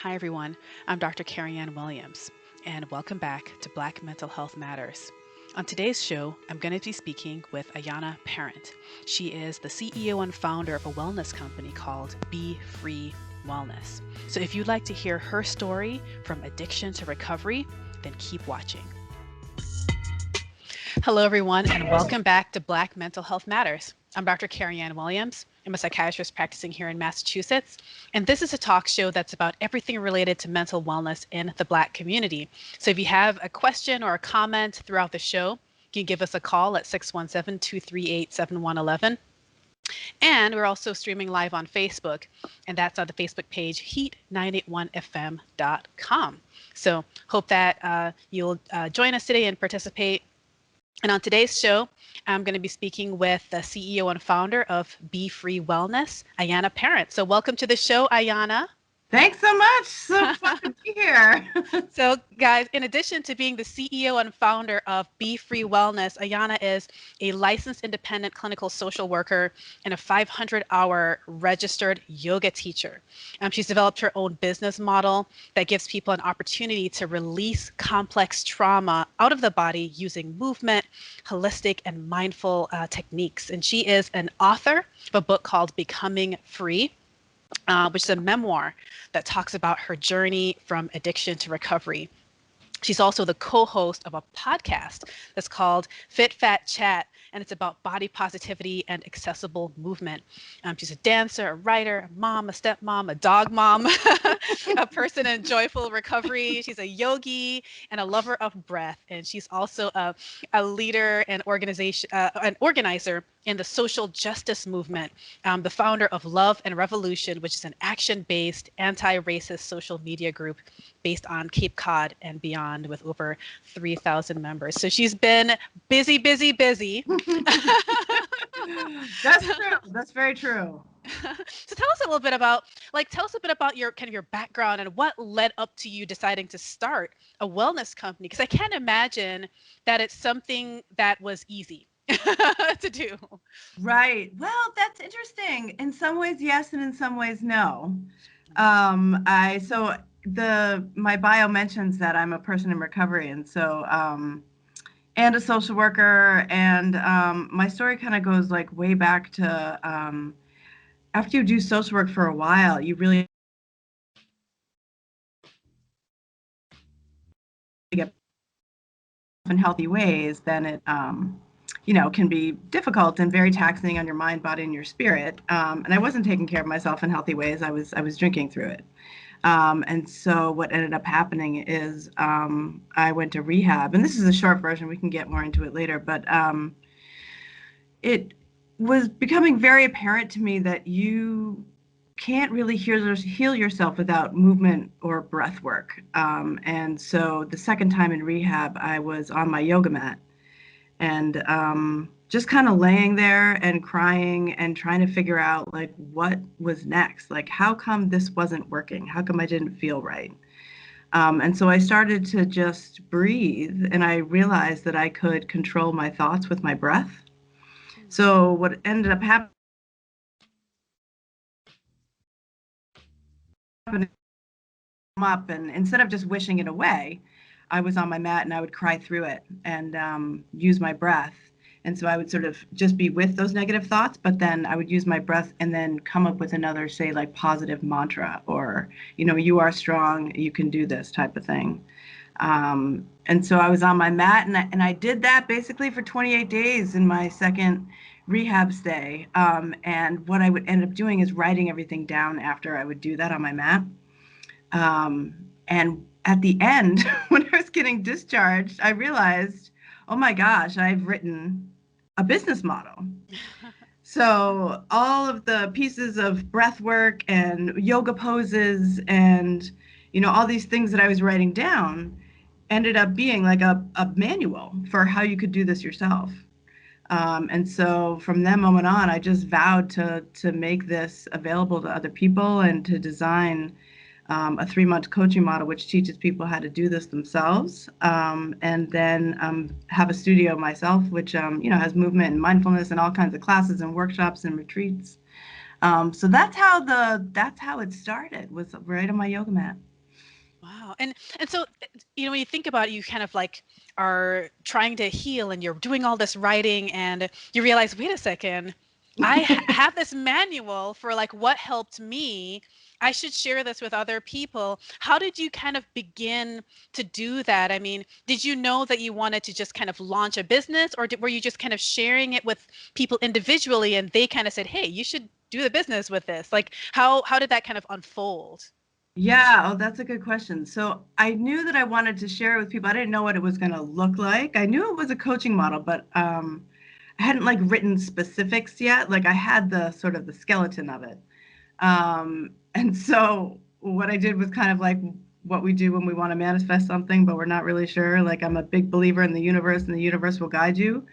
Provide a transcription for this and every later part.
Hi, everyone. I'm drkerryann Williams, and welcome back to Black Mental Health Matters. On today's show, I'm going to be speaking with Ayanna Parrent. She is the CEO and founder of a wellness company called Be Free Wellness. So if you'd like to hear her story from addiction to recovery, then keep watching. Hello, everyone, and welcome back to Black Mental Health Matters. I'm drkerryann Williams. I'm a psychiatrist practicing here in Massachusetts, and this is a talk show that's about everything related to mental wellness in the Black community. So if you have a question or a comment throughout the show, you can give us a call at 617-238-7111. And we're also streaming live on Facebook, and that's on the Facebook page, heat981fm.com. So hope that you'll join us today and participate. And on today's show, I'm going to be speaking with the CEO and founder of Be Free Wellness, Ayanna Parrent. So welcome to the show, Ayanna. Thanks so much. So fun to be here. So guys, in addition to being the CEO and founder of Be Free Wellness, Ayanna is a licensed independent clinical social worker and a 500-hour registered yoga teacher. She's developed her own business model that gives people an opportunity to release complex trauma out of the body using movement, holistic, and mindful techniques. And she is an author of a book called Becoming Free, which is a memoir that talks about her journey from addiction to recovery. She's also the co-host of a podcast that's called Fit Fat Chat, and it's about body positivity and accessible movement. She's a dancer, a writer, a mom, a stepmom, a dog mom, a person in joyful recovery. She's a yogi and a lover of breath, and she's also a leader and an organizer in the social justice movement, the founder of Love and Revolution, which is an action-based anti-racist social media group based on Cape Cod and beyond with over 3,000 members. So she's been busy, busy, busy. That's true. That's very true. So tell us a little bit about, your kind of your background and what led up to you deciding to start a wellness company. Because I can't imagine that it's something that was easy to do. Right. Well, that's interesting. In some ways, yes, and in some ways, no. My bio mentions that I'm a person in recovery, and and a social worker, and my story kind of goes like way back to after you do social work for a while, you really get in healthy ways, then it can be difficult and very taxing on your mind, body, and your spirit. And I wasn't taking care of myself in healthy ways. I was drinking through it. And so what ended up happening is I went to rehab, and this is a short version. We can get more into it later, but it was becoming very apparent to me that you can't really heal yourself without movement or breath work. And so the second time in rehab, I was on my yoga mat and just kind of laying there and crying and trying to figure out like what was next. Like, how come this wasn't working? How come I didn't feel right? And so I started to just breathe, and I realized that I could control my thoughts with my breath. So what ended up happening up, and instead of just wishing it away, I was on my mat and I would cry through it and use my breath. And so I would sort of just be with those negative thoughts, but then I would use my breath and then come up with another, say, like positive mantra or, you are strong, you can do this type of thing. And so I was on my mat and I did that basically for 28 days in my second rehab stay. And what I would end up doing is writing everything down after I would do that on my mat. And at the end, when I was getting discharged, I realized, oh my gosh, I've written a business model. So all of the pieces of breath work and yoga poses and, all these things that I was writing down ended up being like a manual for how you could do this yourself. And so from that moment on, I just vowed to make this available to other people and to design a 3-month coaching model, which teaches people how to do this themselves, and then have a studio myself, which has movement and mindfulness and all kinds of classes and workshops and retreats. So that's how it started, was right on my yoga mat. Wow. And so, when you think about it, you kind of like are trying to heal and you're doing all this writing and you realize, wait a second, have this manual for like what helped me. I should share this with other people. How did you kind of begin to do that? I mean, did you know that you wanted to just kind of launch a business, or were you just kind of sharing it with people individually and they kind of said, "Hey, you should do the business with this." Like how did that kind of unfold? Yeah, oh, that's a good question. So I knew that I wanted to share it with people. I didn't know what it was going to look like. I knew it was a coaching model, but I hadn't like written specifics yet. Like I had the sort of the skeleton of it. And so what I did was kind of like what we do when we want to manifest something, but we're not really sure. Like I'm a big believer in the universe, and the universe will guide you.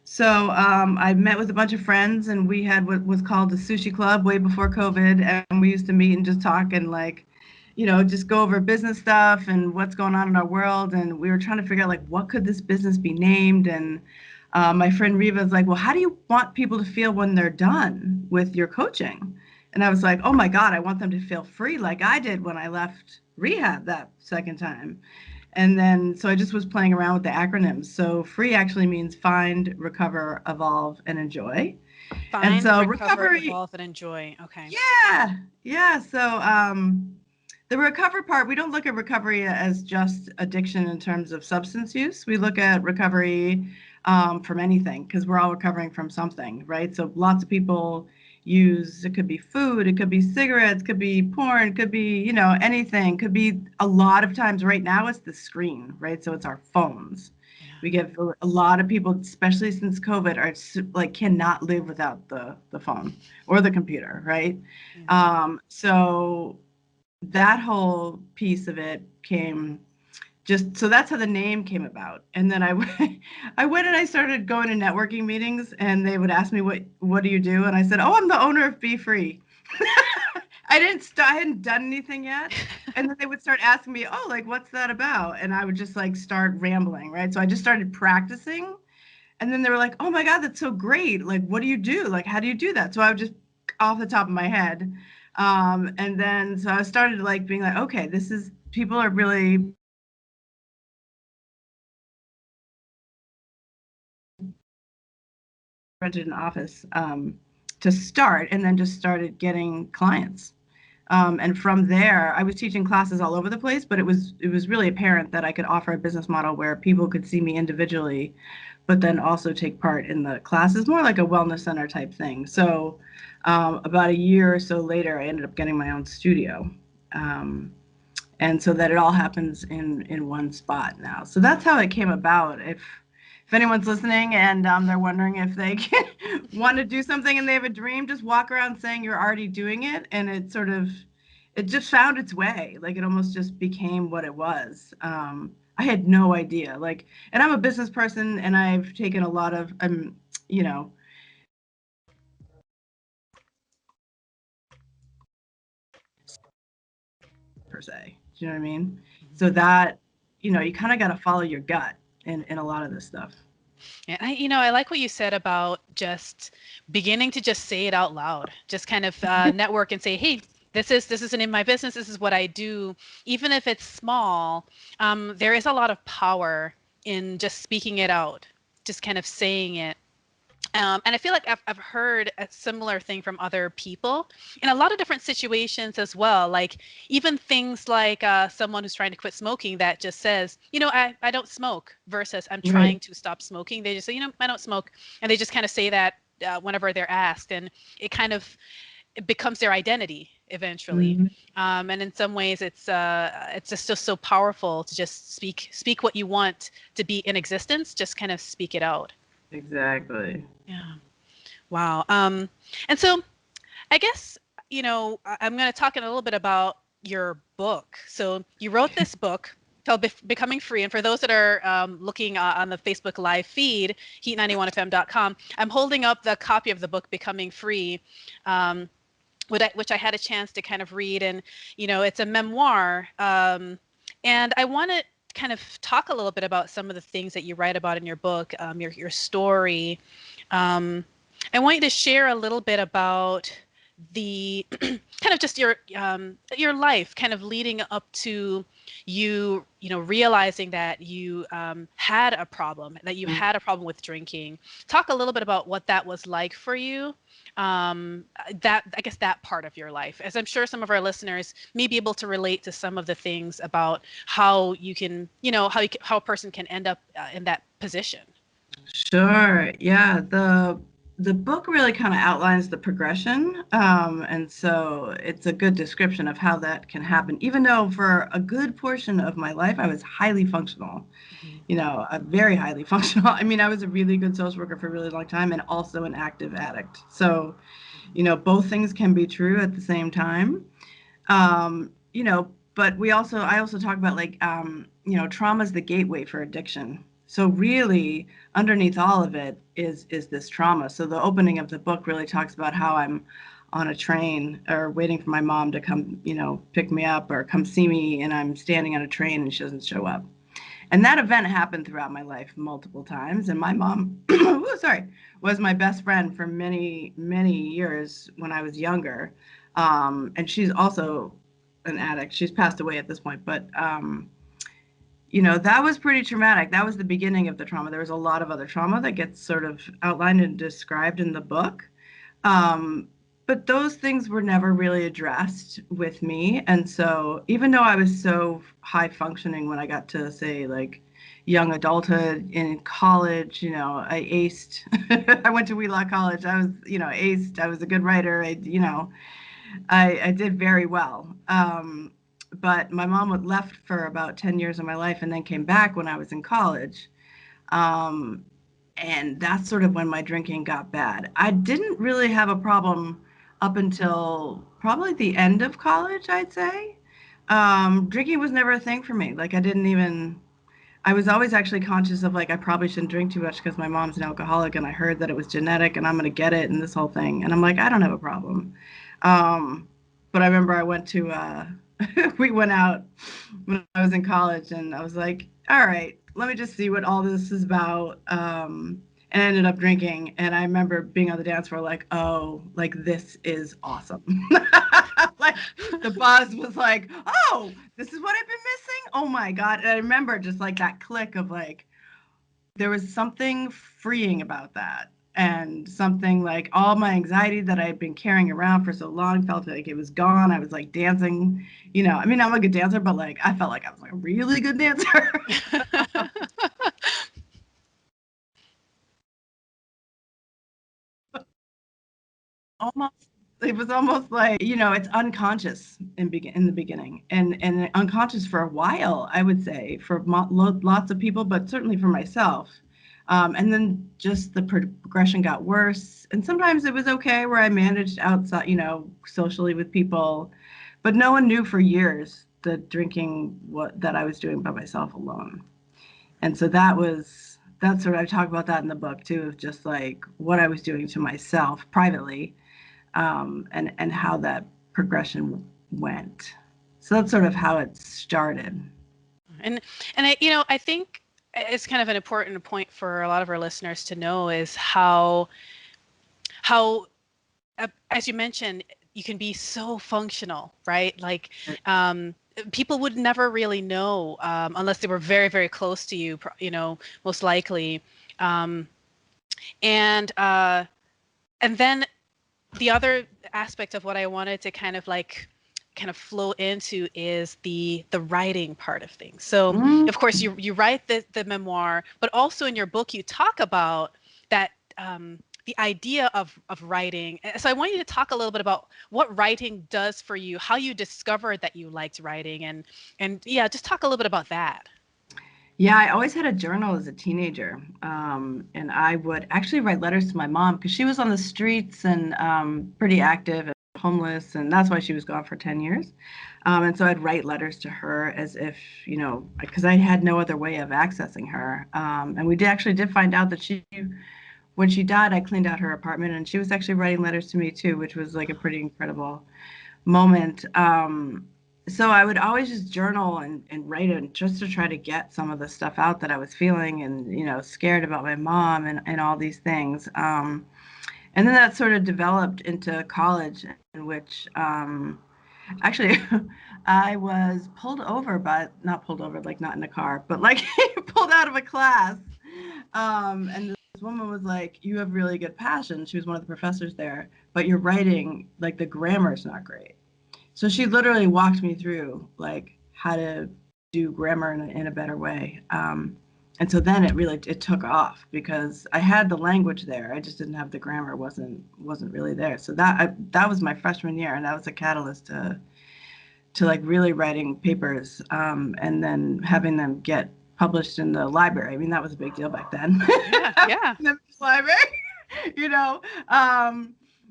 So I met with a bunch of friends, and we had what was called a sushi club way before COVID, and we used to meet and just talk and like, just go over business stuff and what's going on in our world. And we were trying to figure out like what could this business be named. And my friend Riva is like, well, how do you want people to feel when they're done with your coaching? And I was like, oh my God, I want them to feel free like I did when I left rehab that second time. And then, so I just was playing around with the acronyms. So free actually means find, recover, evolve, and enjoy. And Find, so recover, recovery, evolve, and enjoy. Okay. yeah, yeah. So the recover part, we don't look at recovery as just addiction in terms of substance use. We look at recovery from anything, because we're all recovering from something, right? So lots of people use, it could be food, it could be cigarettes, could be porn, could be, anything, could be, a lot of times right now it's the screen, right? So it's our phones. Yeah. We get a lot of people, especially since COVID, are like cannot live without the phone or the computer, right? Yeah. So that whole piece of it came, just so that's how the name came about. And then I went, I went and I started going to networking meetings, and they would ask me, what do you do? And I said, oh, I'm the owner of Be Free. I hadn't done anything yet. And then they would start asking me, oh, like, what's that about? And I would just like start rambling, right? So I just started practicing. And then they were like, oh my God, that's so great. Like, what do you do? Like, how do you do that? So I would just, off the top of my head. And then, so I started like being like, okay, this is, people are really rented an office to start, and then just started getting clients. And from there, I was teaching classes all over the place, but it was really apparent that I could offer a business model where people could see me individually, but then also take part in the classes, more like a wellness center type thing. So about a year or so later, I ended up getting my own studio. Um, and so that it all happens in one spot now. So that's how it came about. If anyone's listening and they're wondering if they can, want to do something and they have a dream, just walk around saying you're already doing it, and it just found its way. Like it almost just became what it was. I had no idea. Like, and I'm a business person, and I've taken a lot of you know, per se. Do you know what I mean? So that, you kind of got to follow your gut in a lot of this stuff. And I like what you said about just beginning to just say it out loud, just kind of network and say, hey, this isn't in my business. This is what I do. Even if it's small, there is a lot of power in just speaking it out, just kind of saying it. And I feel like I've heard a similar thing from other people in a lot of different situations as well. Like even things like someone who's trying to quit smoking that just says, I don't smoke versus I'm Right. trying to stop smoking. They just say, I don't smoke. And they just kind of say that whenever they're asked. And it kind of it becomes their identity eventually. Mhm. And in some ways, it's just so powerful to just speak what you want to be in existence. Just kind of speak it out. Exactly. Yeah. Wow. And so I guess, I'm going to talk in a little bit about your book. So you wrote this book called Becoming Free. And for those that are looking on the Facebook live feed, heat91fm.com, I'm holding up the copy of the book, Becoming Free, um, which I had a chance to kind of read. And, it's a memoir. And I want to kind of talk a little bit about some of the things that you write about in your book, your story. Um, I want you to share a little bit about the kind of just your life kind of leading up to you realizing that you had a problem, that you had a problem with drinking. Talk a little bit about what that was like for you, that I guess that part of your life, as I'm sure some of our listeners may be able to relate to some of the things about how you can, how a person can end up in that position. Sure. Yeah. The book really kind of outlines the progression. And so it's a good description of how that can happen, even though for a good portion of my life, I was highly functional, Mhm. very highly functional. I mean, I was a really good social worker for a really long time and also an active addict. So, both things can be true at the same time. But I also talk about like, trauma is the gateway for addiction. So really, underneath all of it is this trauma. So the opening of the book really talks about how I'm on a train or waiting for my mom to come, pick me up or come see me, and I'm standing on a train and she doesn't show up. And that event happened throughout my life multiple times. And my mom, was my best friend for many, many years when I was younger. And she's also an addict. She's passed away at this point, but that was pretty traumatic. That was the beginning of the trauma. There was a lot of other trauma that gets sort of outlined and described in the book. Um, but those things were never really addressed with me. And so even though I was so high functioning when I got to, say, like young adulthood in college, I aced. I went to Wheelock College. I was, aced. I was a good writer. I did very well. But my mom had left for about 10 years of my life and then came back when I was in college. Um, and that's sort of when my drinking got bad. I didn't really have a problem up until probably the end of college, I'd say. Drinking was never a thing for me. Like, I was always actually conscious of like, I probably shouldn't drink too much because my mom's an alcoholic and I heard that it was genetic and I'm going to get it and this whole thing. And I'm like, I don't have a problem. Um, but I remember I went to, we went out when I was in college and I was like, all right, let me just see what all this is about. And I ended up drinking. And I remember being on the dance floor like, oh, like this is awesome. Like the buzz was like, oh, this is what I've been missing. Oh my God. And I remember just like that click of like, there was something freeing about that. And something like all my anxiety that I had been carrying around for so long felt like it was gone. I was like dancing, I mean, I'm a good dancer, but like I felt like I was like a really good dancer. Almost, it was almost like, it's unconscious in the beginning and unconscious for a while, I would say, for lots of people, but certainly for myself. And then just the progression got worse. And sometimes it was okay where I managed outside, socially with people, but no one knew for years the drinking that I was doing by myself alone. And so that's sort of, I talk about that in the book too, of just like what I was doing to myself privately, and how that progression went. So that's sort of how it started. And I think it's kind of an important point for a lot of our listeners to know is how as you mentioned, you can be so functional, right? Like, people would never really know, unless they were very, very close to you, most likely. Um, and and then the other aspect of what I wanted to kind of flow into is the writing part of things. So Mm. of course you write the memoir, but also in your book you talk about that, the idea of writing. So I want you to talk a little bit about what writing does for you, how you discovered that you liked writing, and yeah, just talk a little bit about that. Yeah, I always had a journal as a teenager. And I would actually write letters to my mom because she was on the streets and pretty active and homeless. And that's why she was gone for 10 years. And so I'd write letters to her as if, because I had no other way of accessing her. And we actually did find out that when she died, I cleaned out her apartment and she was actually writing letters to me too, which was like a pretty incredible moment. So I would always just journal and write it just to try to get some of the stuff out that I was feeling and, scared about my mom and all these things. And then that sort of developed into college, in which actually I was pulled over, but not pulled over, like not in a car, but like pulled out of a class. And this woman was like, "You have really good passion." She was one of the professors there, but your writing, like the grammar is not great. So she literally walked me through like how to do grammar in a better way. And so then it took off because I had the language there. I just didn't have the grammar. Wasn't really there. So that was my freshman year, and that was a catalyst to like really writing papers, and then having them get published in the library. I mean, that was a big deal back then. Yeah, yeah. The library, you know.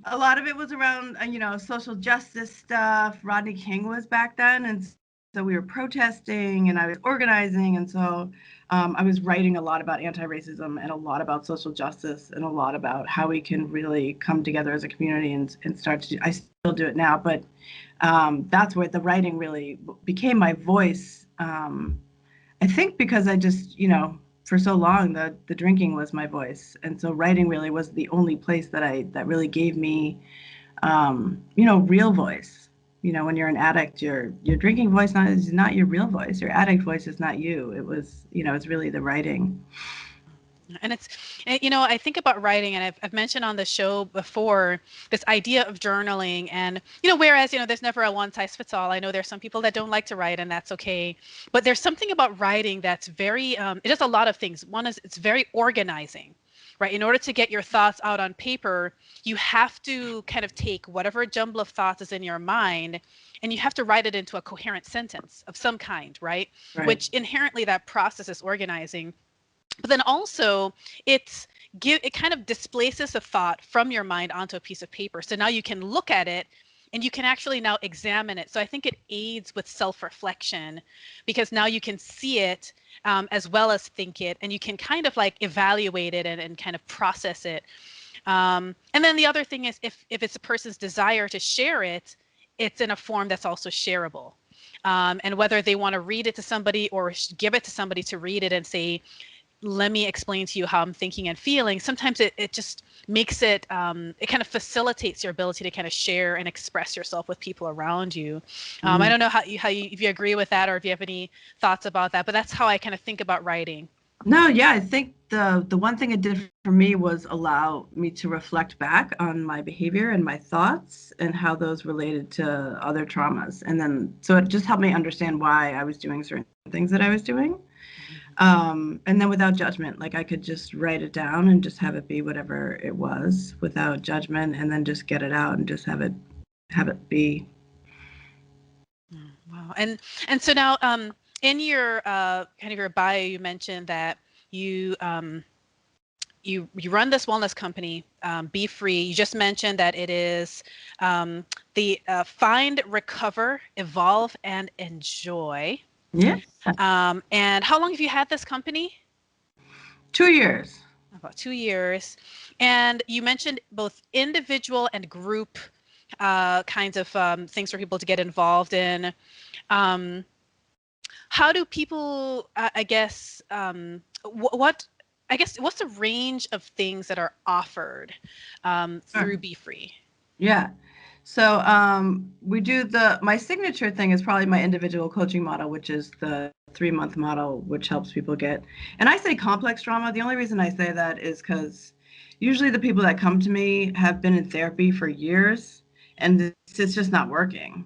A lot of it was around, social justice stuff. Rodney King was back then, and so we were protesting, and I was organizing, and so I was writing a lot about anti-racism and a lot about social justice and a lot about how we can really come together as a community and start to do. I still do it now, but that's where the writing really became my voice. I think because I just, for so long the drinking was my voice, and so writing really was the only place that really gave me, real voice. When you're an addict, your drinking voice is not your real voice. Your addict voice is not you. It was, it's really the writing. And I think about writing, and I've mentioned on the show before this idea of journaling. And, whereas, there's never a one size fits all. I know there's some people that don't like to write, and that's okay. But there's something about writing that's very, it does a lot of things. One is it's very organizing, right? In order to get your thoughts out on paper, you have to kind of take whatever jumble of thoughts is in your mind, and you have to write it into a coherent sentence of some kind, right? Right. Which inherently that process is organizing. But then also it kind of displaces a thought from your mind onto a piece of paper. So now you can look at it and you can actually now examine it. So I think it aids with self-reflection because now you can see it, as well as think it, and you can kind of like evaluate it and kind of process it. And then the other thing is if it's a person's desire to share it, it's in a form that's also shareable. And whether they want to read it to somebody or give it to somebody to read it and say, let me explain to you how I'm thinking and feeling. Sometimes it just makes it, it kind of facilitates your ability to kind of share and express yourself with people around you. I don't know if you agree with that or if you have any thoughts about that, but that's how I kind of think about writing. No, yeah, I think the one thing it did for me was allow me to reflect back on my behavior and my thoughts and how those related to other traumas. And then so it just helped me understand why I was doing certain things that I was doing. And then without judgment, like I could just write it down and just have it be whatever it was without judgment, and then just get it out and just have it be. Wow. And so now, in your kind of your bio, you mentioned that you you run this wellness company, Be Free. You just mentioned that it is, the Find, Recover, Evolve, and Enjoy. Yeah. And how long have you had this company? 2 years. About 2 years. And you mentioned both individual and group kinds of things for people to get involved in. Um, how do people, I guess, what, I guess, what's the range of things that are offered Sure. through Be Free? Yeah. So we do my signature thing is probably my individual coaching model, which is the 3-month model, which helps people get. And I say complex trauma. The only reason I say that is because usually the people that come to me have been in therapy for years, and it's just not working.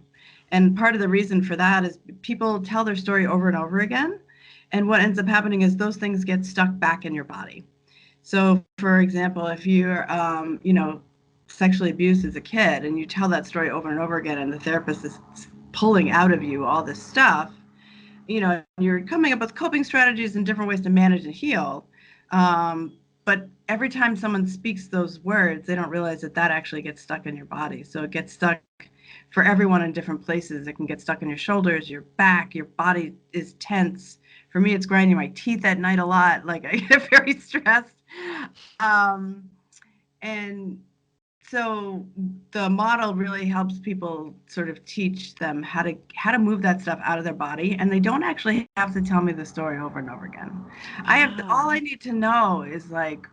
And part of the reason for that is people tell their story over and over again, and what ends up happening is those things get stuck back in your body. So, for example, if you're, sexually abused as a kid and you tell that story over and over again, and the therapist is pulling out of you all this stuff, you're coming up with coping strategies and different ways to manage and heal. But every time someone speaks those words, they don't realize that actually gets stuck in your body. So it gets stuck for everyone in different places. It can get stuck in your shoulders, your back, your body is tense. For me, it's grinding my teeth at night a lot. Like I get very stressed. Um, and so the model really helps people sort of teach them how to move that stuff out of their body, and they don't actually have to tell me the story over and over again. I have Ah, all I need to know is like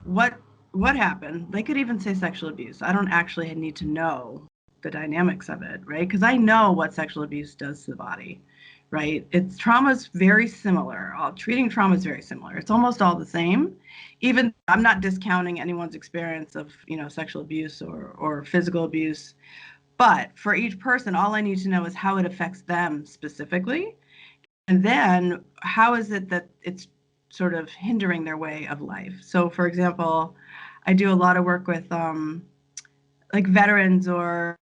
what what happened. They could even say sexual abuse. I don't actually need to know the dynamics of it, right? Because I know what sexual abuse does to the body, right? It's trauma's very similar. Treating trauma is very similar. It's almost all the same. Even I'm not discounting anyone's experience of, sexual abuse or physical abuse, but for each person, all I need to know is how it affects them specifically. And then how is it that it's sort of hindering their way of life? So, for example, I do a lot of work with like veterans or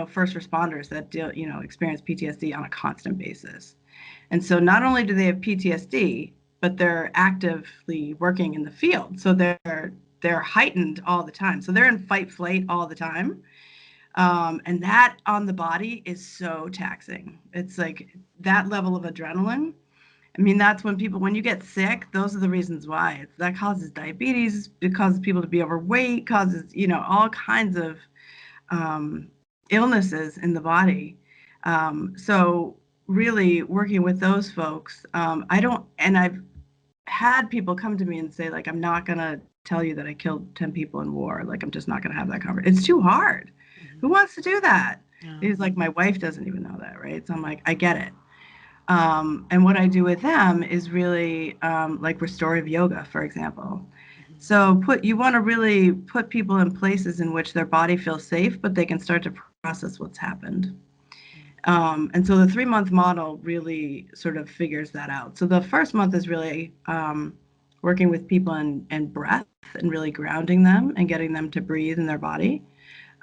first responders that deal experience PTSD on a constant basis. And so not only do they have PTSD, but they're actively working in the field. So they're heightened all the time. So they're in fight flight all the time. And that on the body is so taxing. It's like that level of adrenaline. I mean, that's when you get sick, those are the reasons why. That causes diabetes, it causes people to be overweight, causes, all kinds of um, illnesses in the body. So really working with those folks, I don't, and I've had people come to me and say, like, I'm not going to tell you that I killed 10 people in war. Like, I'm just not going to have that conversation. It's too hard. Mm-hmm. Who wants to do that? Yeah. He's like, my wife doesn't even know that, right? So I'm like, I get it. And what I do with them is really like restorative yoga, for example. Mm-hmm. So you want to really put people in places in which their body feels safe, but they can start to process what's happened. And so the 3-month model really sort of figures that out. So the first month is really working with people in breath and really grounding them and getting them to breathe in their body.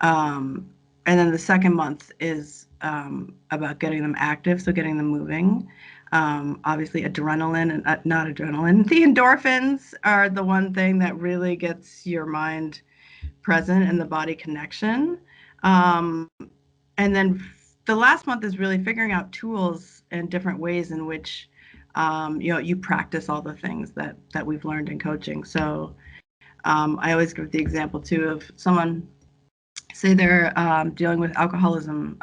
Um, and then the second month is about getting them active, so getting them moving. Obviously, adrenaline and not adrenaline. The endorphins are the one thing that really gets your mind present and the body connection. Um, and then the last month is really figuring out tools and different ways in which you practice all the things that we've learned in coaching. So I always give the example too of someone say they're dealing with alcoholism,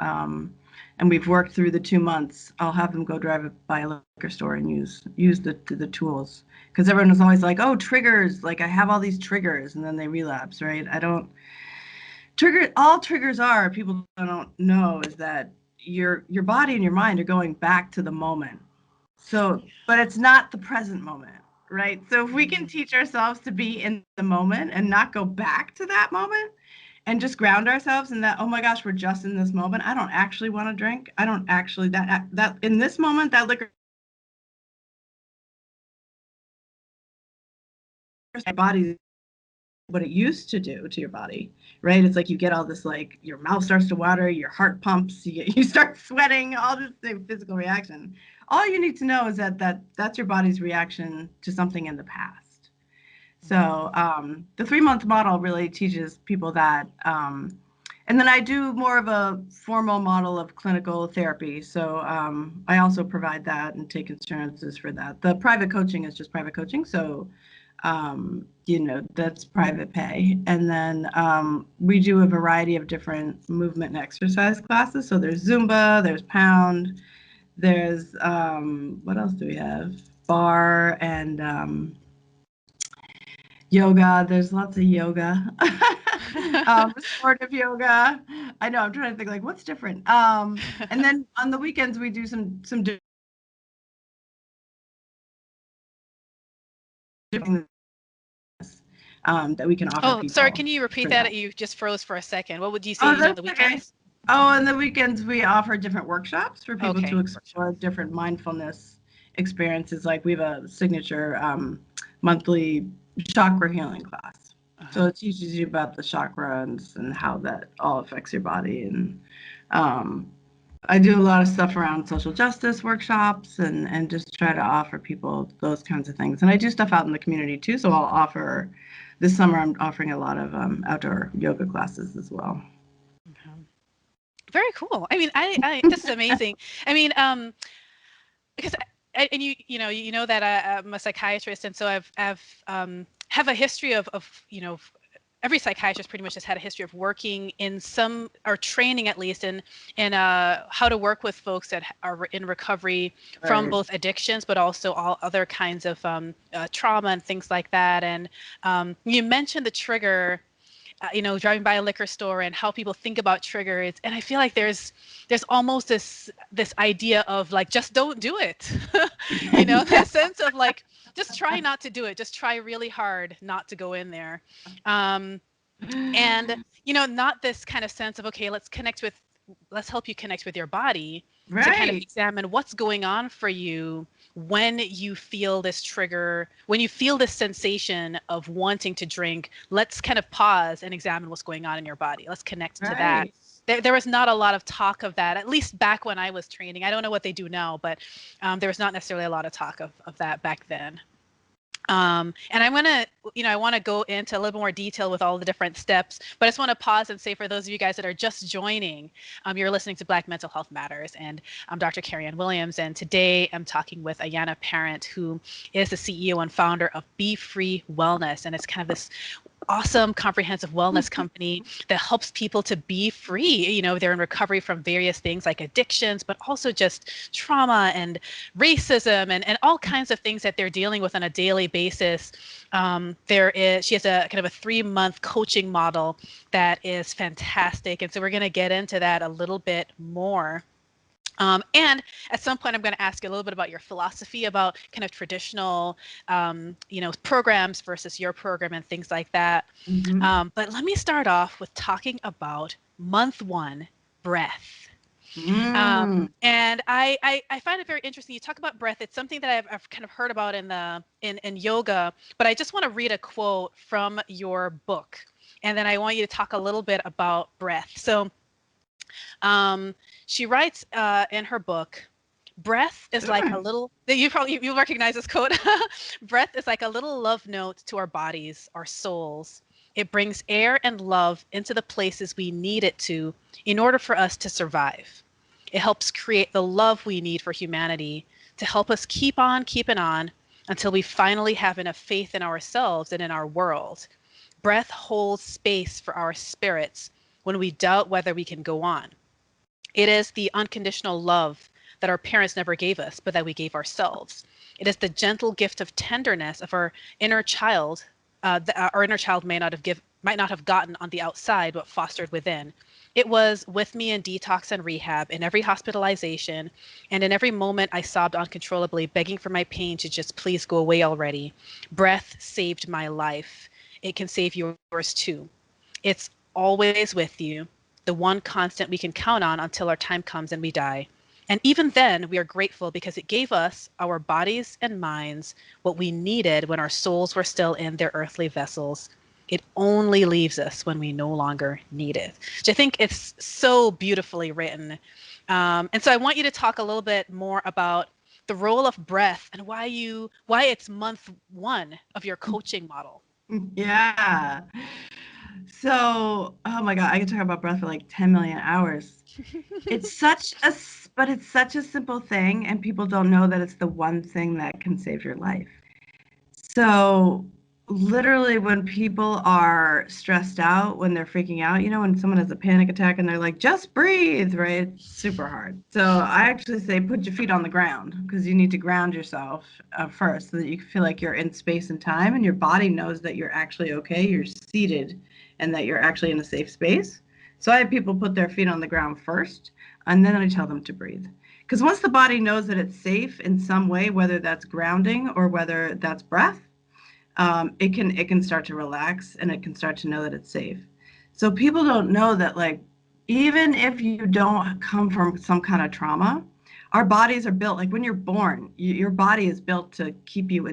and we've worked through the 2 months. I'll have them go drive by a liquor store and use the tools, because everyone is always like, oh, triggers, like I have all these triggers, and then they relapse, right? I don't trigger all triggers are people don't know is that your body and your mind are going back to the moment. So, but it's not the present moment, right? So if we can Mm-hmm. teach ourselves to be in the moment and not go back to that moment and just ground ourselves in that, oh my gosh, we're just in this moment. I don't actually want to drink. I don't actually that in this moment that liquor my body what it used to do to your body, right? It's like you get all this, like your mouth starts to water, your heart pumps, you start sweating, all this physical reaction. All you need to know is that's your body's reaction to something in the past. So the 3-month model really teaches people that. And then I do more of a formal model of clinical therapy. So I also provide that and take insurances for that. The private coaching is just private coaching. So that's private pay. And then we do a variety of different movement and exercise classes. So there's Zumba, there's Pound, there's what else do we have? Bar and yoga. There's lots of yoga. Restorative yoga. I know. I'm trying to think like what's different. And then on the weekends we do some different that we can offer Oh, sorry, people can you repeat for that? that. You just froze for a second. What would you say Oh, you do on that's the okay. weekends? Oh, on the weekends we offer different workshops for people to Okay, explore workshops. different mindfulness experiences. Like we have a signature monthly chakra healing class. Uh-huh. So it teaches you about the chakras and how that all affects your body. And um, I do a lot of stuff around social justice workshops and just try to offer people those kinds of things. And I do stuff out in the community too. So I'll offer this summer. I'm offering a lot of outdoor yoga classes as well. Okay. Very cool. I mean, I this is amazing. I mean, because and you know that I'm a psychiatrist, and so I've have a history of every psychiatrist pretty much has had a history of working in some, or training at least, in how to work with folks that are in recovery from Right. both addictions, but also all other kinds of trauma and things like that. And you mentioned the trigger, driving by a liquor store and how people think about triggers. And I feel like there's almost this idea of like, just don't do it. That sense of like, just try not to do it. Just try really hard not to go in there. Um, and not this kind of sense of, okay, let's help you connect with your body to kind of Right. examine what's going on for you when you feel this trigger, when you feel this sensation of wanting to drink. Let's kind of pause and examine what's going on in your body. Let's connect to that. Right. There was not a lot of talk of that, at least back when I was training. I don't know what they do now, but there was not necessarily a lot of talk of that back then. And I'm gonna, I want to go into a little more detail with all the different steps, but I just want to pause and say, for those of you guys that are just joining, you're listening to Black Mental Health Matters, and I'm Dr. Carryann Williams, and today I'm talking with Ayanna Parrent, who is the CEO and founder of Be Free Wellness, and it's kind of this awesome comprehensive wellness company that helps people to be free. They're in recovery from various things like addictions, but also just trauma and racism and all kinds of things that they're dealing with on a daily basis. She has a kind of a 3-month coaching model that is fantastic. And so we're going to get into that a little bit more. And at some point, I'm going to ask you a little bit about your philosophy about kind of traditional, programs versus your program and things like that. Mm-hmm. But let me start off with talking about month 1, breath. Mm. And I find it very interesting. You talk about breath. It's something that I've kind of heard about in yoga, but I just want to read a quote from your book. And then I want you to talk a little bit about breath. So she writes in her book, breath is like a Sure. little, you recognize this quote. Breath is like a little love note to our bodies, our souls. It brings air and love into the places we need it to in order for us to survive. It helps create the love we need for humanity to help us keep on keeping on until we finally have enough faith in ourselves and in our world. Breath holds space for our spirits when we doubt whether we can go on. It is the unconditional love that our parents never gave us, but that we gave ourselves. It is the gentle gift of tenderness of our inner child that our inner child might not have gotten on the outside, but fostered within. It was with me in detox and rehab, in every hospitalization, and in every moment I sobbed uncontrollably, begging for my pain to just please go away already. Breath saved my life. It can save yours too. It's always with you, the one constant we can count on until our time comes and we die. And even then, we are grateful because it gave us, our bodies and minds, what we needed when our souls were still in their earthly vessels. It only leaves us when we no longer need it. So I think it's so beautifully written. And so I want you to talk a little bit more about the role of breath and why it's month 1 of your coaching model. Yeah. So, oh my God, I could talk about breath for like 10 million hours. But it's such a simple thing, and people don't know that it's the one thing that can save your life. So, literally, when people are stressed out, when they're freaking out, when someone has a panic attack and they're like, just breathe, right? It's super hard. So, I actually say put your feet on the ground because you need to ground yourself first so that you feel like you're in space and time and your body knows that you're actually okay, you're seated, and that you're actually in a safe space. So, I have people put their feet on the ground first, and then I tell them to breathe. Because once the body knows that it's safe in some way, whether that's grounding or whether that's breath, it can start to relax and it can start to know that it's safe. So people don't know that, like, even if you don't come from some kind of trauma, our bodies are built like when you're born. Your body is built to keep you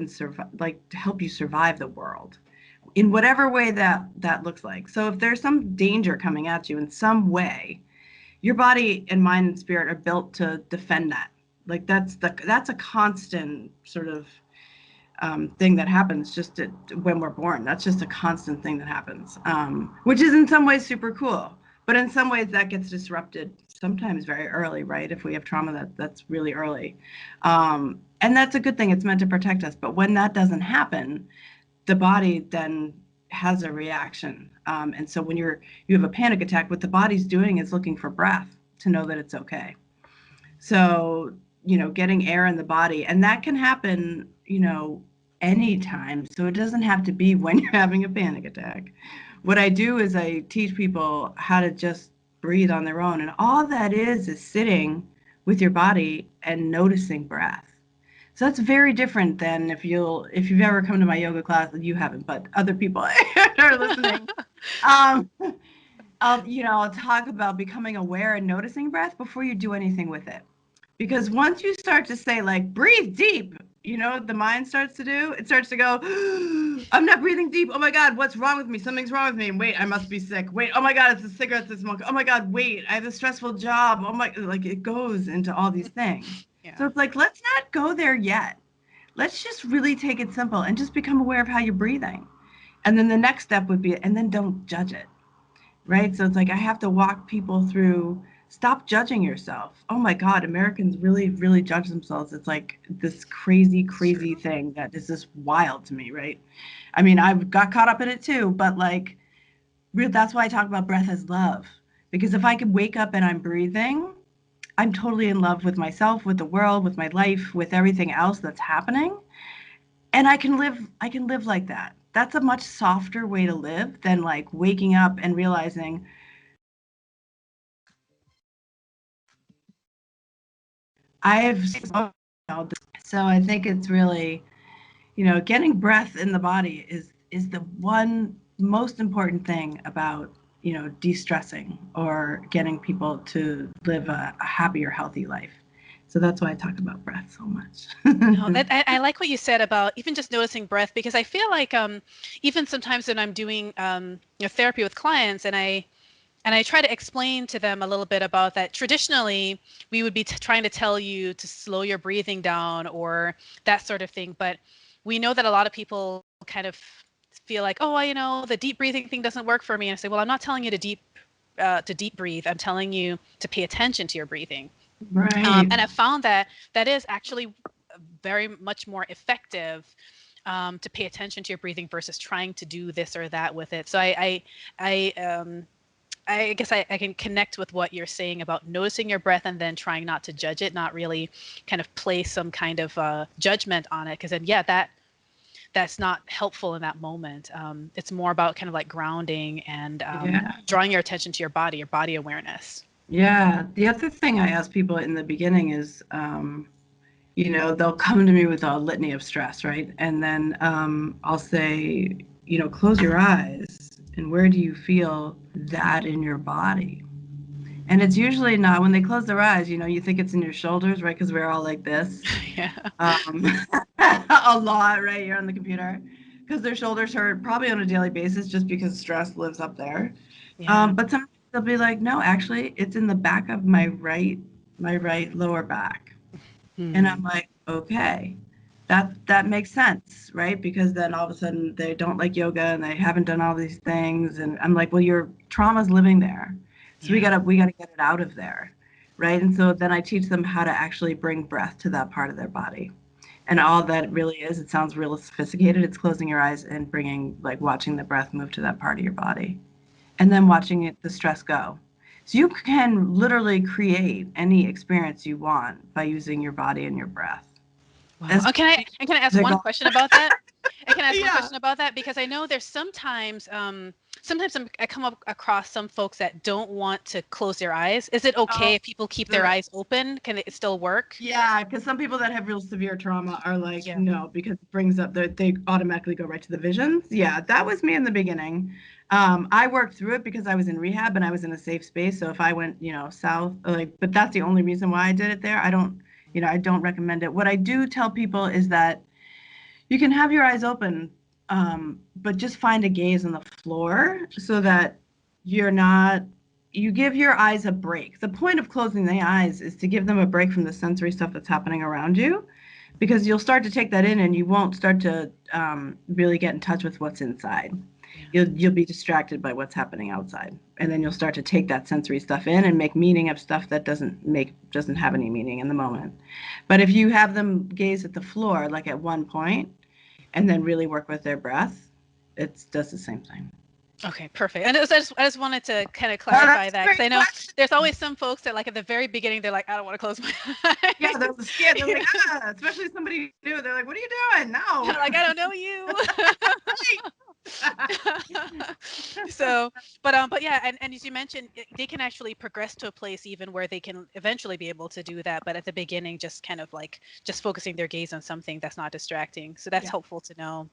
like to help you survive the world in whatever way that looks like. So if there's some danger coming at you in some way, your body and mind and spirit are built to defend that. Like that's a constant sort of thing that happens when we're born. That's just a constant thing that happens, which is in some ways super cool. But in some ways that gets disrupted sometimes very early, right? If we have trauma that's really early. And that's a good thing. It's meant to protect us. But when that doesn't happen, the body then has a reaction. And so when you have a panic attack, what the body's doing is looking for breath to know that it's okay. So, getting air in the body, and that can happen, anytime. So it doesn't have to be when you're having a panic attack. What I do is I teach people how to just breathe on their own. And all that is sitting with your body and noticing breath. So that's very different than if you've ever come to my yoga class, you haven't, but other people are listening. Um, I'll talk about becoming aware and noticing breath before you do anything with it. Because once you start to say, like, breathe deep, the mind starts to do, it starts to go, I'm not breathing deep. Oh my God, what's wrong with me? Something's wrong with me. Wait, I must be sick. Wait, oh my God, it's the cigarettes I smoke. Oh my God, wait, I have a stressful job. Oh my, like it goes into all these things. So Yeah. it's like, let's not go there yet. Let's just really take it simple and just become aware of how you're breathing. And then the next step would be, and then don't judge it, right? So it's like I have to walk people through stop judging yourself. Oh my God, Americans really, really judge themselves. It's like this crazy, It's crazy true. thing that is just wild to me, right? I mean, I've got caught up in it too, but like, that's why I talk about breath as love. Because if I could wake up and I'm breathing, I'm totally in love with myself, with the world, with my life, with everything else that's happening. And I can live like that. That's a much softer way to live than like waking up and realizing I've so I think it's really, getting breath in the body is the one most important thing about, de-stressing or getting people to live a happier, healthy life. So that's why I talk about breath so No, much. I like what you said about even just noticing breath because I feel like even sometimes when I'm doing therapy with clients and I try to explain to them a little bit about that. Traditionally, we would be trying to tell you to slow your breathing down or that sort of thing. But we know that a lot of people kind of feel like, oh, the deep breathing thing doesn't work for me. And I say, well, I'm not telling you to deep breathe. I'm telling you to pay attention to your breathing. Right. And I found that that is actually very much more effective to pay attention to your breathing versus trying to do this or that with it. So I guess I can connect with what you're saying about noticing your breath and then trying not to judge it, not really kind of place some kind of judgment on it. Because then, yeah, that's not helpful in that moment. It's more about kind of like grounding and Yeah. drawing your attention to your body awareness. Yeah. The other thing I ask people in the beginning is, they'll come to me with a litany of stress, right? And then I'll say, close your eyes. And where do you feel that in your body? And it's usually not when they close their eyes, you think it's in your shoulders, right? Because we're all like this Yeah. um, a lot, right? You're on the computer because their shoulders hurt probably on a daily basis just because stress lives up there. Yeah. But sometimes they'll be like, no, actually, it's in the back of my right lower back. And Hmm. I'm like, okay, that makes sense, right? Because then all of a sudden they don't like yoga and they haven't done all these things, and I'm like, well, your trauma's living there, so we Yeah. gotta get it out of there, right? And so then I teach them how to actually bring breath to that part of their body, and all that really is, it sounds real sophisticated. It's closing your eyes and bringing like watching the breath move to that part of your body and then watching the stress go. So you can literally create any experience you want by using your body and your breath. Wow. As And can I ask one physical. question about that? And can I ask one Yeah. question about that? Because I know there's sometimes I come up across some folks that don't want to close their eyes. Is it okay Oh, if people keep their the eyes open? Can it still work? yeah, because some people that have real severe trauma are like, Yeah. no, because it brings up they automatically go right to the visions. Yeah, that was me in the beginning. I worked through it because I was in rehab and I was in a safe space. So if I went, south, like, but that's the only reason why I did it there. I don't recommend it. What I do tell people is that you can have your eyes open, but just find a gaze on the floor so that you're not, you give your eyes a break. The point of closing the eyes is to give them a break from the sensory stuff that's happening around you because you'll start to take that in and you won't start to really get in touch with what's inside. Yeah. You'll be distracted by what's happening outside, and then you'll start to take that sensory stuff in and make meaning of stuff that doesn't have any meaning in the moment. But if you have them gaze at the floor, like at one point, and then really work with their breath, it does the same thing. Okay, perfect. And I just wanted to kind of Oh, clarify that's a that because great I know question. there's always some folks that like at the very beginning they're like, I don't want to close my Yeah, they're eyes. scared. They're like, Yeah. especially somebody new. They're like, what are you doing? No. Like I don't know you. Right. So, but yeah, and as you mentioned, they can actually progress to a place even where they can eventually be able to do that. But at the beginning, just kind of like just focusing their gaze on something that's not distracting. So that's Yeah. helpful to know.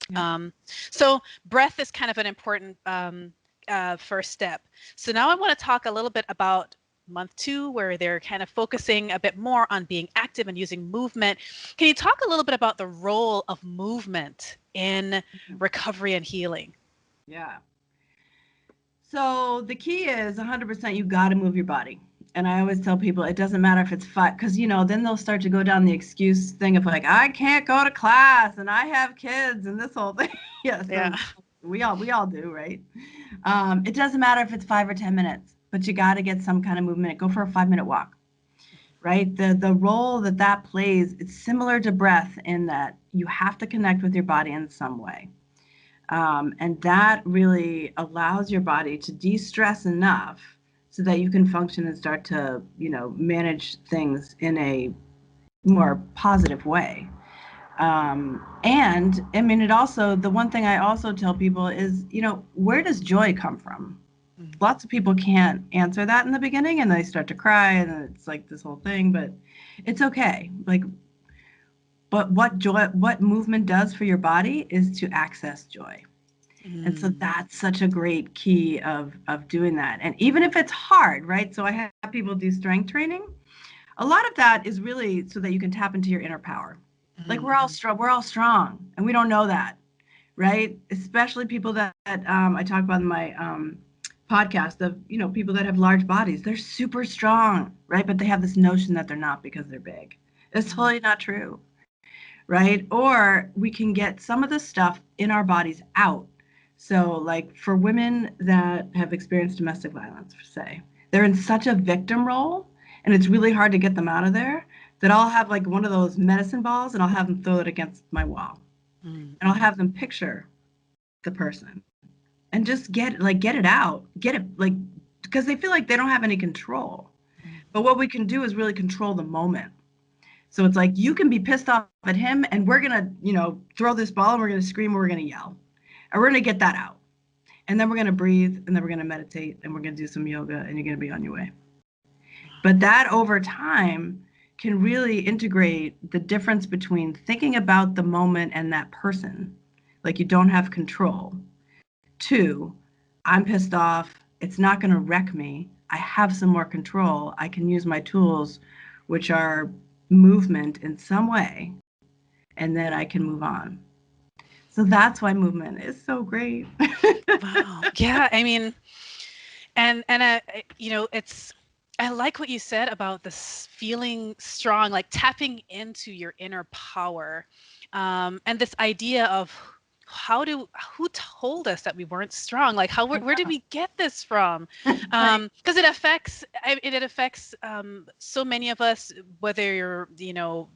Yeah. Um, so breath is kind of an important first step. So now I want to talk a little bit about month 2, where they're kind of focusing a bit more on being active and using movement. Can you talk a little bit about the role of movement in recovery and healing? Yeah. So the key is 100% you got to move your body. And I always tell people it doesn't matter if it's fun, because then they'll start to go down the excuse thing of like, I can't go to class and I have kids and this whole thing. Yeah, Yeah. so we all do, right? It doesn't matter if it's 5 or 10 minutes, but you got to get some kind of movement. Go for a 5 minute walk, right? The role that plays, it's similar to breath in that you have to connect with your body in some way. And that really allows your body to de-stress enough so that you can function and start to, manage things in a more positive way. And I mean, the one thing I also tell people is, where does joy come from? Mm. Lots of people can't answer that in the beginning and they start to cry and it's like this whole thing, but it's okay. Like, but what movement does for your body is to access joy. And so Mm. that's such a great key of doing that. And even if it's hard, right? So I have people do strength training. A lot of that is really so that you can tap into your inner power. Like Mm-hmm. we're all strong, and we don't know that, right? Especially people that I talk about in my podcast of people that have large bodies. They're super strong, right? But they have this notion that they're not because they're big. It's Mm. totally not true, right? Or we can get some of the stuff in our bodies out. So, like for women that have experienced domestic violence, say, they're in such a victim role and it's really hard to get them out of there that I'll have like one of those medicine balls and I'll have them throw it against my wall and I'll Mm-hmm. have them picture the person and just get it out, get it like because they feel like they don't have any control. But what we can do is really control the moment. So it's like you can be pissed off at him, and we're gonna, throw this ball, and we're gonna scream, and we're gonna yell, and we're gonna get that out, and then we're gonna breathe, and then we're gonna meditate, and we're gonna do some yoga, and you're gonna be on your way. But that over time can really integrate the difference between thinking about the moment and that person, like you don't have control, to I'm pissed off, it's not gonna wreck me. I have some more control. I can use my tools, which are movement in some way, and then I can move on. So that's why movement is so great. Wow. Yeah. I mean, it's I like what you said about this feeling strong, like tapping into your inner power, and this idea of who told us that we weren't strong? Like where did we get this from? Right. Because it affects so many of us, whether you're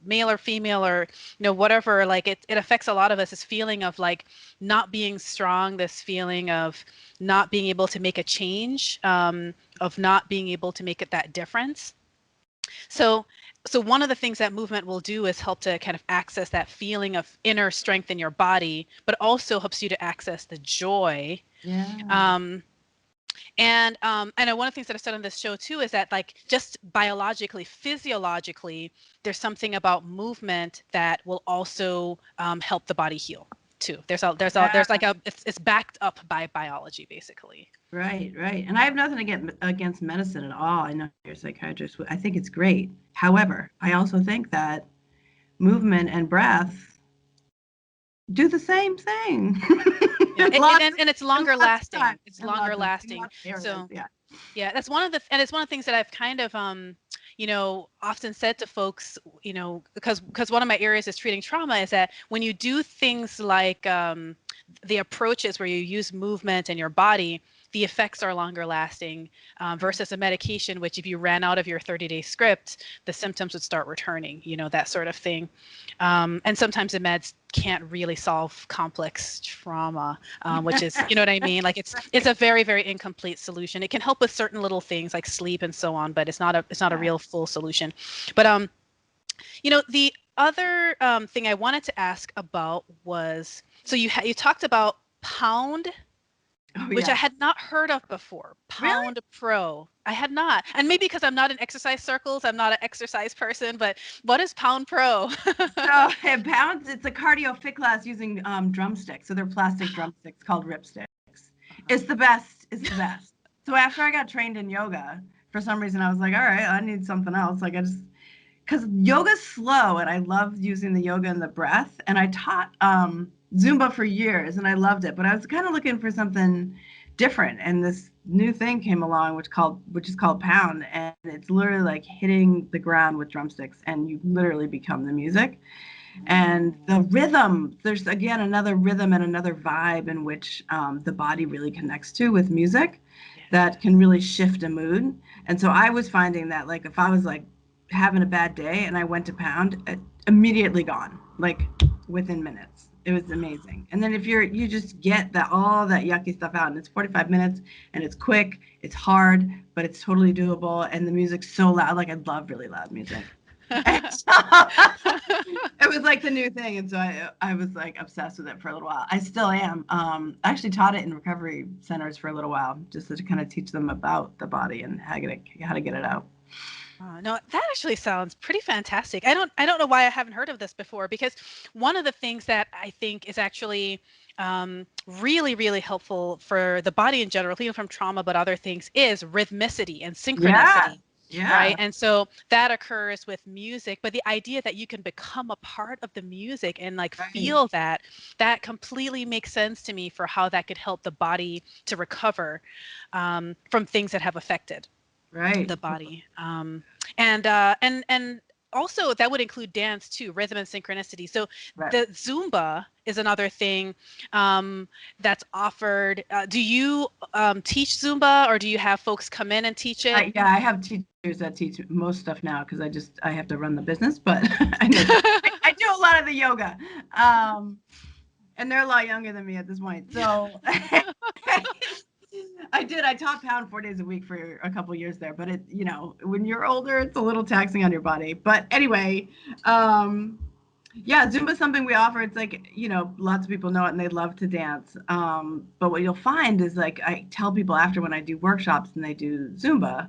male or female or whatever. Like it affects a lot of us. This feeling of like not being strong, this feeling of not being able to make a change, of not being able to make it that difference. So, so one of the things that movement will do is help to kind of access that feeling of inner strength in your body, but also helps you to access the joy. Yeah. Um, and one of the things that I've said on this show too is that like just biologically, physiologically, there's something about movement that will also help the body heal too. There's Yeah. like it's backed up by biology basically. Right, right. And I have nothing to get against medicine at all. I know you're a psychiatrist. I think it's great. However, I also think that movement and breath do the same thing. Yeah, Lots and it's and longer lots of lasting. times It's and longer in lasting. lots of areas. So Yeah. yeah, and it's one of the things that I've kind of often said to folks, because one of my areas is treating trauma, is that when you do things like the approaches where you use movement and your body, the effects are longer lasting versus a medication, which if you ran out of your 30-day script, the symptoms would start returning, that sort of thing. And sometimes the meds can't really solve complex trauma, which is, you know what I mean? Like it's a very, very incomplete solution. It can help with certain little things like sleep and so on, but it's not a real full solution. But the other thing I wanted to ask about was, so you talked about Pound, Oh which I yeah. had not heard of before. Really? Pound Pro. I had not. And maybe because I'm not in exercise circles, I'm not an exercise person, but what is Pound Pro? So it pounds. It's a cardio fit class using drumsticks. So they're plastic drumsticks called ripsticks. Uh-huh. It's the best. It's the best. So after I got trained in yoga, for some reason I was like, all right, I need something else. Like I just because yoga's slow and I love using the yoga and the breath. And I taught Zumba for years and I loved it, but I was kind of looking for something different. And this new thing came along, which is called Pound, and it's literally like hitting the ground with drumsticks, and you literally become the music. And the rhythm, there's again another rhythm and another vibe in which the body really connects to with music Yeah. that can really shift a mood. And so I was finding that like if I was like having a bad day and I went to Pound, immediately gone, like within minutes. It was amazing. And then if you just get that all that yucky stuff out, and it's 45 minutes, and it's quick, it's hard, but it's totally doable, and the music's so loud. Like I love really loud music. And so, it was like the new thing, and so I was like obsessed with it for a little while. I still am. I actually taught it in recovery centers for a little while, just to kind of teach them about the body and how to get it out. No, that actually sounds pretty fantastic. I don't know why I haven't heard of this before, because one of the things that I think is actually really, really helpful for the body in general, even from trauma, but other things, is rhythmicity and Yeah, synchronicity. Right. yeah, And so that occurs with music, but the idea that you can become a part of the music and like right, feel that completely makes sense to me for how that could help the body to recover from things that have affected right, the body. And also that would include dance too, rhythm and synchronicity. So right. the Zumba is another thing that's offered. Do you teach Zumba, or do you have folks come in and teach it? Yeah, I have teachers that teach most stuff now because I have to run the business, but I know I do a lot of the yoga, and they're a lot younger than me at this point. So I taught Pound 4 days a week for a couple years there, but when you're older, it's a little taxing on your body. But anyway, um, yeah, Zumba's something we offer. It's like, lots of people know it and they love to dance. But what you'll find is like I tell people after when I do workshops and they do Zumba,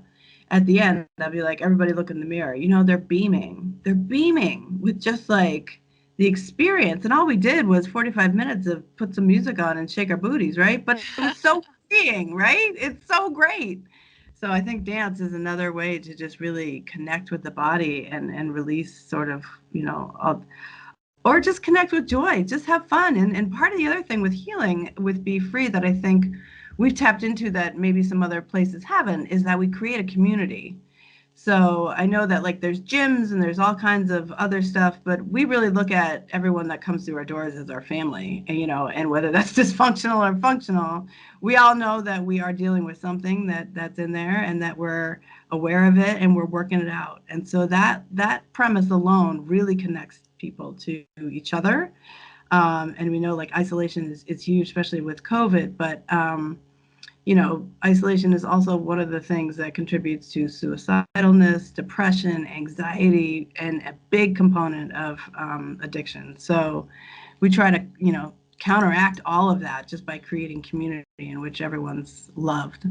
at the end, I'll be like, everybody look in the mirror. They're beaming. They're beaming with just like the experience. And all we did was 45 minutes of put some music on and shake our booties, right? But it was so freeing, right? It's so great. So I think dance is another way to just really connect with the body and release sort of, or just connect with joy, just have fun. And part of the other thing with healing with Be Free that I think we've tapped into that maybe some other places haven't is that we create a community. So I know that like there's gyms and there's all kinds of other stuff, but we really look at everyone that comes through our doors as our family, and whether that's dysfunctional or functional, we all know that we are dealing with something that's in there and that we're aware of it and we're working it out. And so that premise alone really connects people to each other. And we know like isolation is huge, especially with COVID, but isolation is also one of the things that contributes to suicidalness, depression, anxiety, and a big component of addiction. So we try to, counteract all of that just by creating community in which everyone's loved.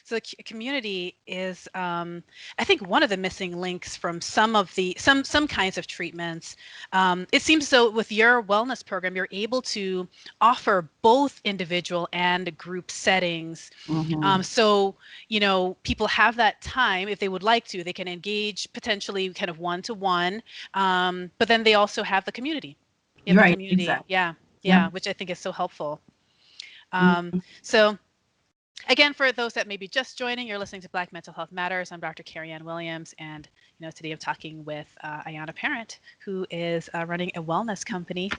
So the community is, I think, one of the missing links from some kinds of treatments. It seems so with your wellness program, you're able to offer both individual and group settings. Mm-hmm. So people have that time if they would like to. They can engage potentially kind of one to one, but then they also have the community. You have the Right, community, exactly. yeah, Yep. yeah, which I think is so helpful. Mm-hmm. So. Again, for those that may be just joining, you're listening to Black Mental Health Matters. I'm Dr. Carryann Williams, and Today I'm talking with Ayanna Parrent, who is running a wellness company.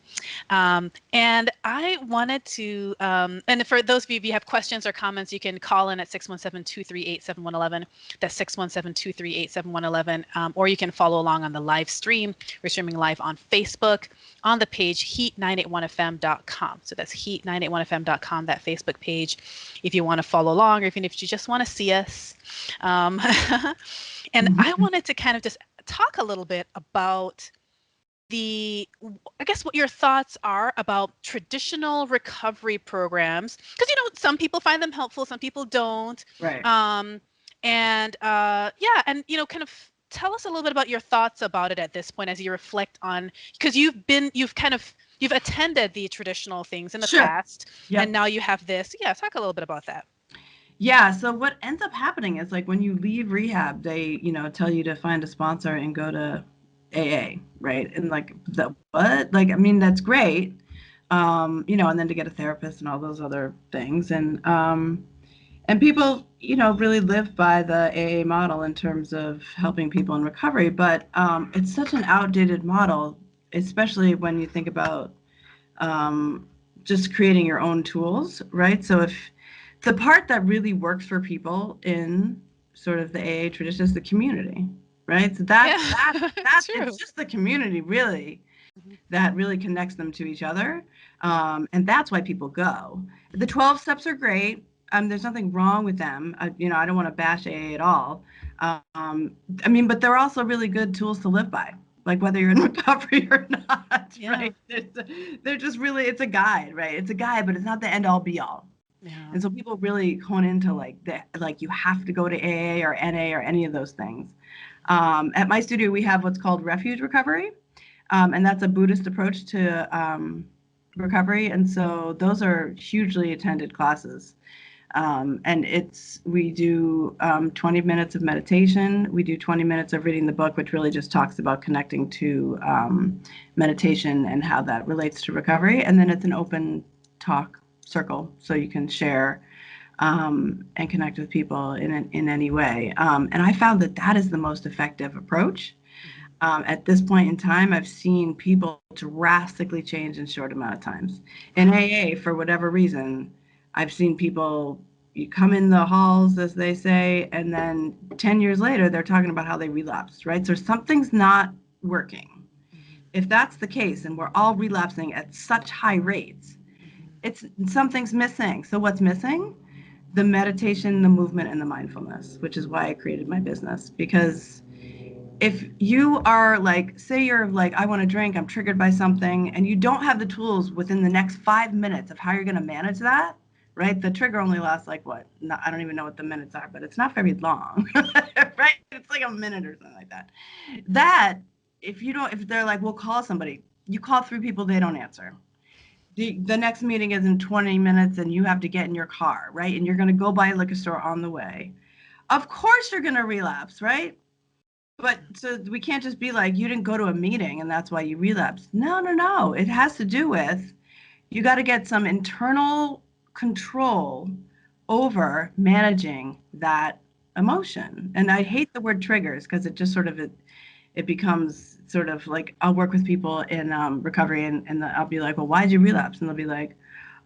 And I wanted to, and for those of you, if you have questions or comments, you can call in at 617-238-7111. That's 617-238-7111. Or you can follow along on the live stream. We're streaming live on Facebook on the page heat981fm.com. So that's heat981fm.com, that Facebook page, if you want to follow along, or even if you just want to see us. And I wanted to kind of just talk a little bit about I guess what your thoughts are about traditional recovery programs, because some people find them helpful, some people don't. Right. And kind of tell us a little bit about your thoughts about it at this point as you reflect on, because you've attended the traditional things in the past, and now you have this. Yeah, talk a little bit about that. Yeah. So what ends up happening is, like, when you leave rehab, they, tell you to find a sponsor and go to AA, right? And like, what? Like, I mean, that's great. And then to get a therapist and all those other things. And people, really live by the AA model in terms of helping people in recovery. But it's such an outdated model, especially when you think about just creating your own tools, right? So if the part that really works for people in sort of the AA tradition is the community, right? So that's it's just the community, really, that really connects them to each other. And that's why people go. The 12 steps are great. There's nothing wrong with them. I don't want to bash AA at all. But they're also really good tools to live by, like whether you're in recovery or not, right? They're just really, it's a guide, right? It's a guide, but it's not the end all be all. Yeah. And so people really hone into like you have to go to AA or NA or any of those things. At my studio, we have what's called Refuge Recovery. And that's a Buddhist approach to recovery. And so those are hugely attended classes. And we do 20 minutes of meditation. We do 20 minutes of reading the book, which really just talks about connecting to meditation and how that relates to recovery. And then it's an open talk circle, so you can share and connect with people in any way. And I found that is the most effective approach. At this point in time, I've seen people drastically change in short amount of times. In AA, for whatever reason, I've seen people, you come in the halls, as they say, and then 10 years later, they're talking about how they relapsed, right? So something's not working. If that's the case, and we're all relapsing at such high rates, something's missing. So what's missing? The meditation, the movement, and the mindfulness, which is why I created my business. Because if you are like, say you're like, I want to drink, I'm triggered by something, and you don't have the tools within the next 5 minutes of how you're going to manage that, right? The trigger only lasts like what? I don't even know what the minutes are, but it's not very long, right? It's like a minute or something like that. If they're like, we'll call somebody, you call 3 people, they don't answer. The next meeting is in 20 minutes and you have to get in your car, right? And you're going to go by a liquor store on the way. Of course you're going to relapse, right? But so we can't just be like, you didn't go to a meeting and that's why you relapsed. No. It has to do with, you got to get some internal control over managing that emotion. And I hate the word triggers because it just sort of, it becomes sort of like, I'll work with people in recovery and I'll be like, well, why'd you relapse? And they'll be like,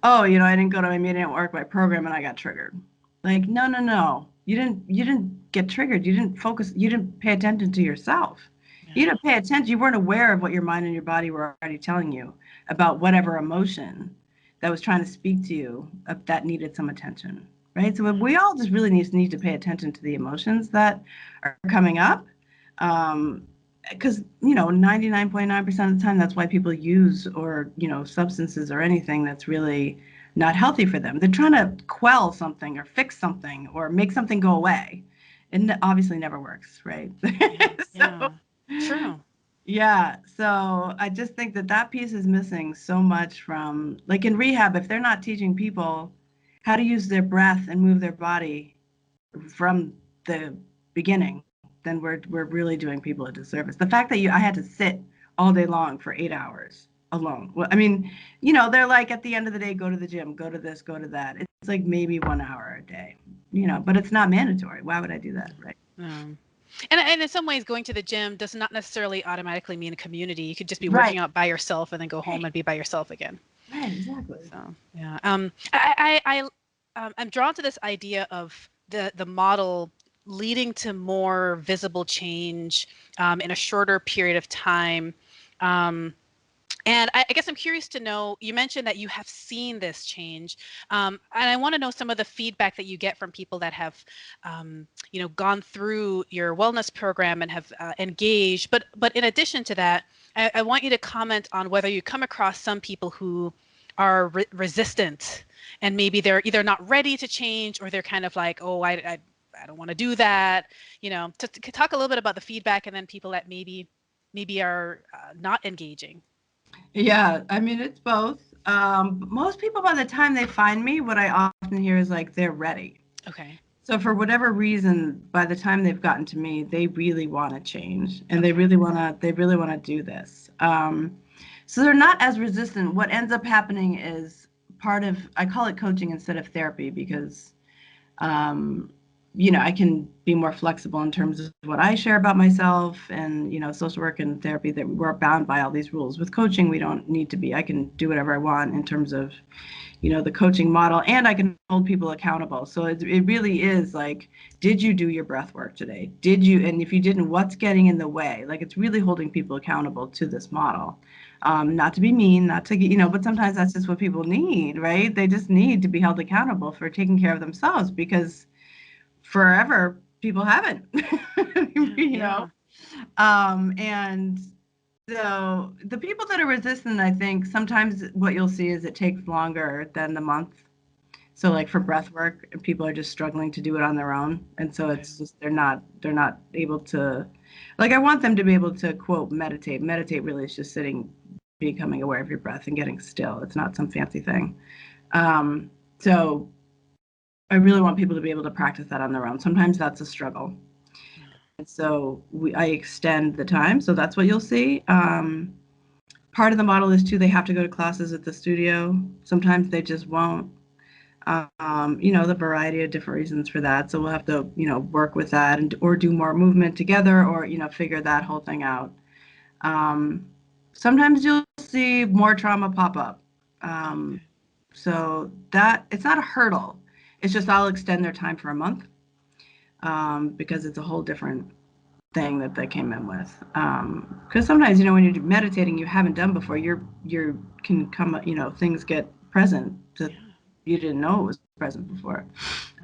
oh, I didn't go to my meeting at work, my program, and I got triggered. Like, no. You didn't get triggered. You didn't focus. You didn't pay attention to yourself. Yeah. You didn't pay attention. You weren't aware of what your mind and your body were already telling you about whatever emotion that was trying to speak to you that needed some attention, right? So we all just really need to pay attention to the emotions that are coming up. Because 99.9% of the time, that's why people use or substances or anything that's really not healthy for them. They're trying to quell something or fix something or make something go away. And it obviously never works, right? Yeah, true. Yeah. So I just think that piece is missing so much from, like, in rehab, if they're not teaching people how to use their breath and move their body from the beginning, then we're really doing people a disservice. The fact that I had to sit all day long for 8 hours alone. Well, I mean, they're like, at the end of the day, go to the gym, go to this, go to that. It's like maybe 1 hour a day, but it's not mandatory. Why would I do that, right? And in some ways, going to the gym does not necessarily automatically mean a community. You could just be working Right. out by yourself and then go home Right. and be by yourself again. Right. Exactly. So yeah, I'm drawn to this idea of the model leading to more visible change in a shorter period of time. Um, and I guess I'm curious to know, you mentioned that you have seen this change. And I want to know some of the feedback that you get from people that have, gone through your wellness program and have engaged. But in addition to that, I want you to comment on whether you come across some people who are resistant and maybe they're either not ready to change or they're kind of like, oh, I don't want to do that. To talk a little bit about the feedback and then people that maybe are not engaging. Yeah, I mean, it's both. Most people, by the time they find me, what I often hear is like they're ready. Okay. So for whatever reason, by the time they've gotten to me, they really want to change and Okay. they really want to do this. So they're not as resistant. What ends up happening is part of, I call it coaching instead of therapy because um, I can be more flexible in terms of what I share about myself and, social work and therapy that we're bound by all these rules. With coaching, we don't need to be. I can do whatever I want in terms of, the coaching model, and I can hold people accountable. So it really is like, did you do your breath work today? Did you? And if you didn't, what's getting in the way? Like, it's really holding people accountable to this model. Not to be mean, not to get, but sometimes that's just what people need, right? They just need to be held accountable for taking care of themselves because forever people haven't, Yeah. you know. Yeah. And so the people that are resistant, I think sometimes what you'll see is it takes longer than the month. So like for breath work, people are just struggling to do it on their own. And so Okay. it's just they're not able to, like, I want them to be able to quote meditate. Meditate really is just sitting, becoming aware of your breath and getting still. It's not some fancy thing. So I really want people to be able to practice that on their own. Sometimes that's a struggle. And so I extend the time. So that's what you'll see. Part of the model is too, they have to go to classes at the studio. Sometimes they just won't. The variety of different reasons for that. So we'll have to, work with that and or do more movement together or, figure that whole thing out. Um, Sometimes you'll see more trauma pop up. Um, Okay. so that it's not a hurdle. It's just I'll extend their time for a month because it's a whole different thing that they came in with. Because sometimes, when you're meditating, you haven't done before, you're can come, things get present that Yeah. you didn't know it was present before.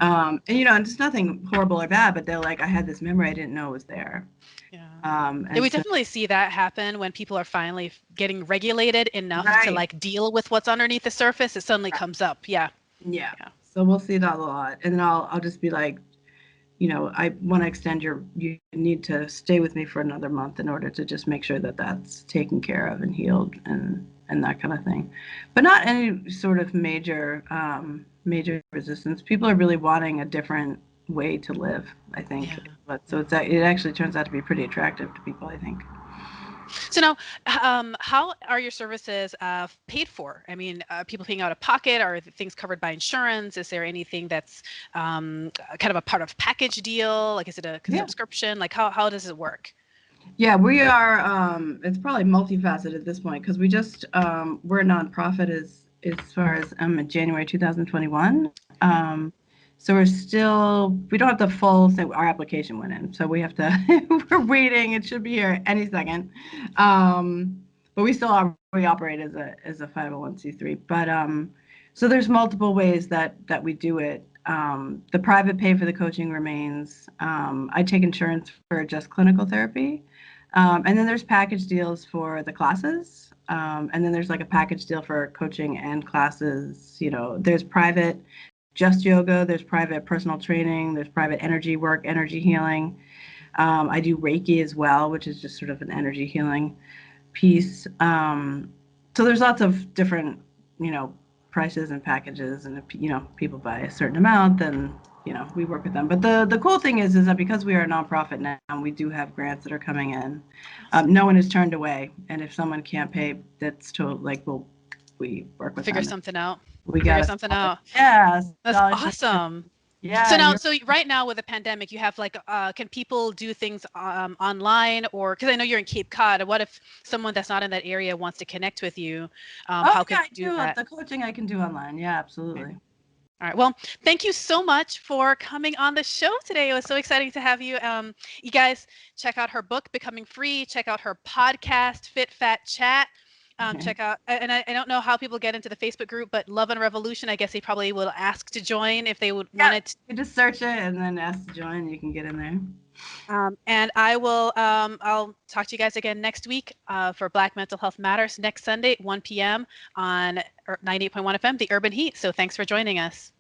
And it's nothing horrible or bad, but they're like, I had this memory I didn't know was there. Yeah. Yeah, And we so, definitely see that happen when people are finally getting regulated enough to right, like deal with what's underneath the surface. It suddenly right, comes up. Yeah. yeah. Yeah. So we'll see that a lot, and then I'll just be like, I want to extend you need to stay with me for another month in order to just make sure that that's taken care of and healed and that kind of thing. But not any sort of major resistance. People are really wanting a different way to live, I think. Yeah. But so Yeah. it actually turns out to be pretty attractive to people, I think. So now, how are your services paid for? I mean, people paying out of pocket? Are things covered by insurance? Is there anything that's kind of a part of package deal? Like, is it a Yeah. subscription? Like, how does it work? Yeah, we are. It's probably multifaceted at this point because we're a nonprofit as far as January 2021. So we don't have the full thing. Our application went in, so we have to. We're waiting. It should be here any second. But we operate as a 501(c)(3). But so there's multiple ways that we do it. The private pay for the coaching remains. I take insurance for just clinical therapy. And then there's package deals for the classes. And then there's like a package deal for coaching and classes. There's private just yoga, there's private personal training, there's private energy work, energy healing. I do Reiki as well, which is just sort of an energy healing piece. So there's lots of different, you know, prices and packages, and if people buy a certain amount, then we work with them. But the cool thing is that because we are a nonprofit now, we do have grants that are coming in. Awesome. No one is turned away, and if someone can't pay, that's to like we work with Figure them. something out. We got Figure a something out. yeah That's scholarship. awesome. So Yeah, now, you're so right now with the pandemic, you have like, can people do things online, or because I know you're in Cape Cod, what if someone that's not in that area wants to connect with you? Oh, How yeah, can I they do do that? the coaching I can do online. Yeah, Okay. absolutely. All right. Well, thank you so much for coming on the show today. It was so exciting to have you. You guys check out her book, Becoming Free. Check out her podcast, Fit Fat Chat. Check out, and I don't know how people get into the Facebook group, but Love and Revolution, I guess they probably will ask to join if they would want Yeah, it. you just search it and then ask to join. You can get in there. And I'll talk to you guys again next week for Black Mental Health Matters next Sunday, 1 p.m. on 98.1 FM, The Urban Heat. So thanks for joining us.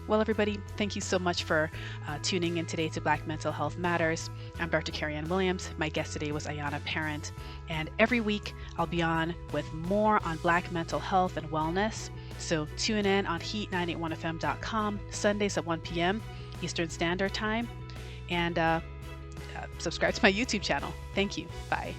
Well, everybody, thank you so much for tuning in today to Black Mental Health Matters. I'm drkerryann Williams. My guest today was Ayanna, Parrent. And every week I'll be on with more on Black mental health and wellness. So tune in on heat981fm.com, Sundays at 1 p.m. Eastern Standard Time. And subscribe to my YouTube channel. Thank you. Bye.